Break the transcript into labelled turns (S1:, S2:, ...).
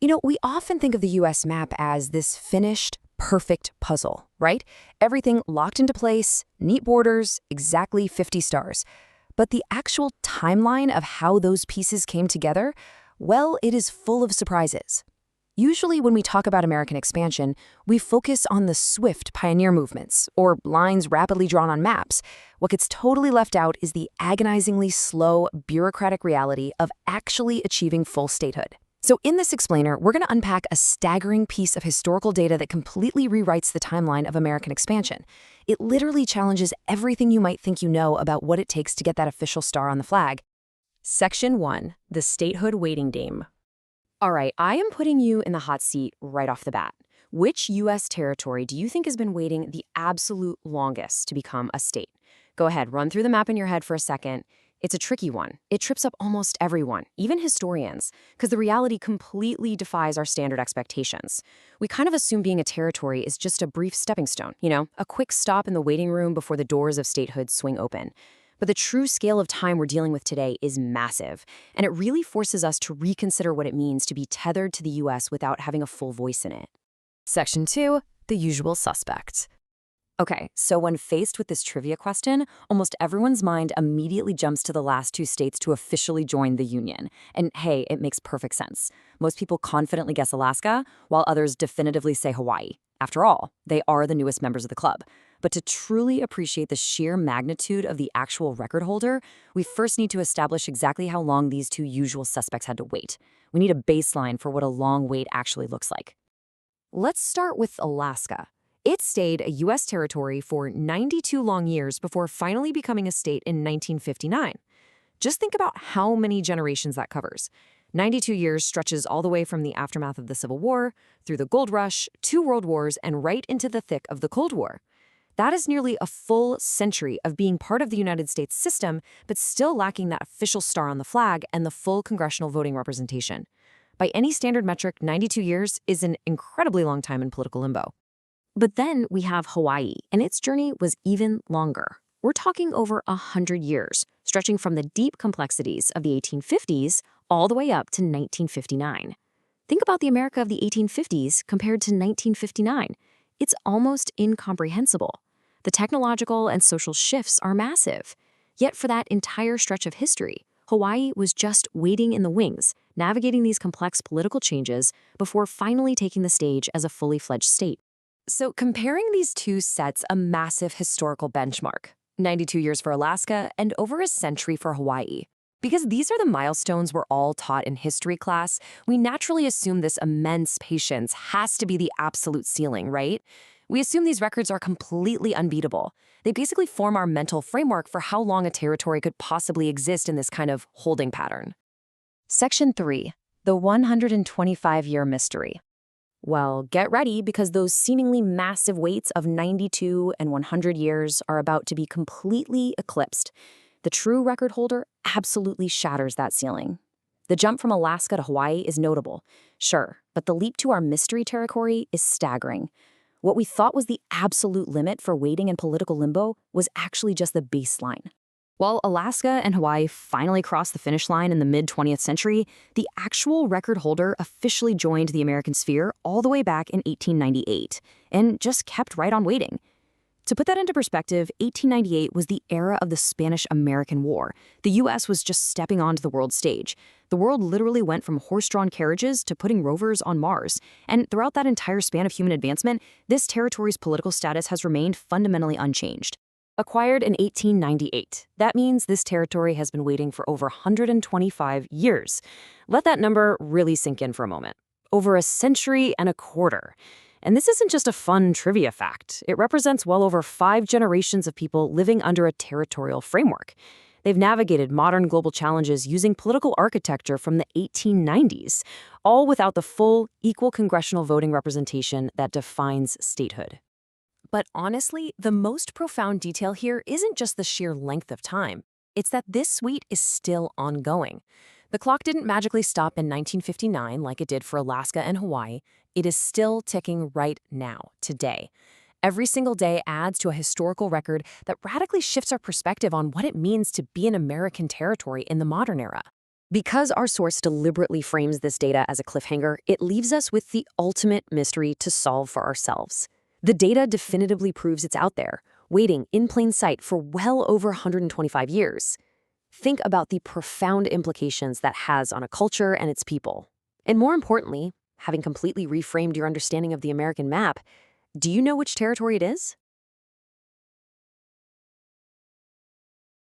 S1: We often think of the US map as this finished, perfect puzzle, right? Everything locked into place, neat borders, exactly 50 stars. But the actual timeline of how those pieces came together, well, it is full of surprises. Usually, when we talk about American expansion, we focus on the swift pioneer movements, or lines rapidly drawn on maps. What gets totally left out is the agonizingly slow, bureaucratic reality of actually achieving full statehood. So in this explainer, we're going to unpack a staggering piece of historical data that completely rewrites the timeline of American expansion. It literally challenges everything you might think you know about what it takes to get that official star on the flag. Section 1. The Statehood Waiting Game. All right, I am putting you in the hot seat right off the bat. Which U.S. territory do you think has been waiting the absolute longest to become a state? Go ahead, run through the map in your head for a second. It's a tricky one. It trips up almost everyone, even historians, because the reality completely defies our standard expectations. We kind of assume being a territory is just a brief stepping stone, a quick stop in the waiting room before the doors of statehood swing open. But the true scale of time we're dealing with today is massive, and it really forces us to reconsider what it means to be tethered to the U.S. without having a full voice in it. Section 2, the usual suspects. Okay, so when faced with this trivia question, almost everyone's mind immediately jumps to the last two states to officially join the Union. And hey, it makes perfect sense. Most people confidently guess Alaska, while others definitively say Hawaii. After all, they are the newest members of the club. But to truly appreciate the sheer magnitude of the actual record holder, we first need to establish exactly how long these two usual suspects had to wait. We need a baseline for what a long wait actually looks like. Let's start with Alaska. It stayed a U.S. territory for 92 long years before finally becoming a state in 1959. Just think about how many generations that covers. 92 years stretches all the way from the aftermath of the Civil War, through the Gold Rush, 2 world wars, and right into the thick of the Cold War. That is nearly a full century of being part of the United States system, but still lacking that official star on the flag and the full congressional voting representation. By any standard metric, 92 years is an incredibly long time in political limbo. But then we have Hawaii, and its journey was even longer. We're talking over 100 years, stretching from the deep complexities of the 1850s all the way up to 1959. Think about the America of the 1850s compared to 1959. It's almost incomprehensible. The technological and social shifts are massive. Yet for that entire stretch of history, Hawaii was just waiting in the wings, navigating these complex political changes before finally taking the stage as a fully fledged state. So comparing these two sets a massive historical benchmark, 92 years for Alaska and over a century for Hawaii. Because these are the milestones we're all taught in history class, we naturally assume this immense patience has to be the absolute ceiling, right? We assume these records are completely unbeatable. They basically form our mental framework for how long a territory could possibly exist in this kind of holding pattern. Section 3. The 125-year mystery. Well, get ready because those seemingly massive waits of 92 and 100 years are about to be completely eclipsed. The true record holder absolutely shatters that ceiling. The jump from Alaska to Hawaii is notable, sure, but the leap to our mystery territory is staggering. What we thought was the absolute limit for waiting in political limbo was actually just the baseline. While Alaska and Hawaii finally crossed the finish line in the mid-20th century, the actual record holder officially joined the American sphere all the way back in 1898 and just kept right on waiting. To put that into perspective, 1898 was the era of the Spanish-American War. The U.S. was just stepping onto the world stage. The world literally went from horse-drawn carriages to putting rovers on Mars. And throughout that entire span of human advancement, this territory's political status has remained fundamentally unchanged. Acquired in 1898. That means this territory has been waiting for over 125 years. Let that number really sink in for a moment. Over a century and a quarter. And this isn't just a fun trivia fact. It represents well over 5 generations of people living under a territorial framework. They've navigated modern global challenges using political architecture from the 1890s, all without the full, equal congressional voting representation that defines statehood. But honestly, the most profound detail here isn't just the sheer length of time. It's that this wait is still ongoing. The clock didn't magically stop in 1959 like it did for Alaska and Hawaii. It is still ticking right now, today. Every single day adds to a historical record that radically shifts our perspective on what it means to be an American territory in the modern era. Because our source deliberately frames this data as a cliffhanger, it leaves us with the ultimate mystery to solve for ourselves. The data definitively proves it's out there, waiting in plain sight for well over 125 years. Think about the profound implications that has on a culture and its people. And more importantly, having completely reframed your understanding of the American map, do you know which territory it is?